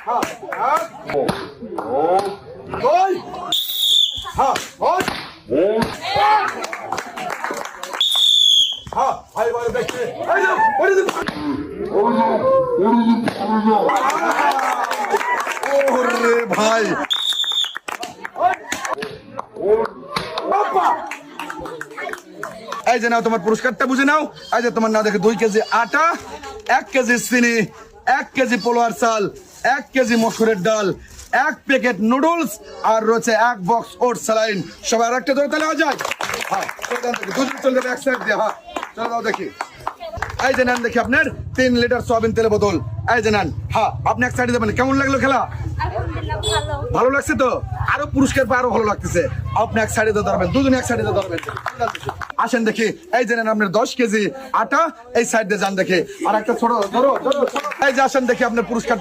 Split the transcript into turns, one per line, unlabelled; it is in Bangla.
ভাই এই যে নাও তোমার পুরস্কারটা বুঝে নাও। এই যে তোমার নাও দেখে 2 কেজি আটা, 1 কেজি চিনি, 1 কেজি পোলোয়ার চাল, 1 কেজি মসুরের ডাল, 1 প্যাকেট নুডলস আর রয়েছে 1 বক্স ওট স্যালাইন। সবাই আর একটা জোরে তালে হয়ে যায়। হ্যাঁ দুজন চলে যাবে এক সাইড দিয়ে। হ্যাঁ চলে যাও দেখি। এই যে নেন দেখি আপনার 3 লিটার সয়াবিন তেলের বোতল। এই যে নেন। হ্যাঁ আপনি এক সাইডে যাবেন। কেমন লাগলো খেলা? ভালো লাগছে তো? আরো পুরস্কার পাই আরো ভালো লাগতেছে। আপনি এক সাইডে ধরবেন, দুজনে এক সাইডে ধরবেন। আসেন দেখি। এই যে নেন আপনার 10 কেজি আটা, এই সাইড দিয়ে যান দেখি। আর একটা ছোট ধরো। এই যে আসেন দেখি আপনার পুরস্কার।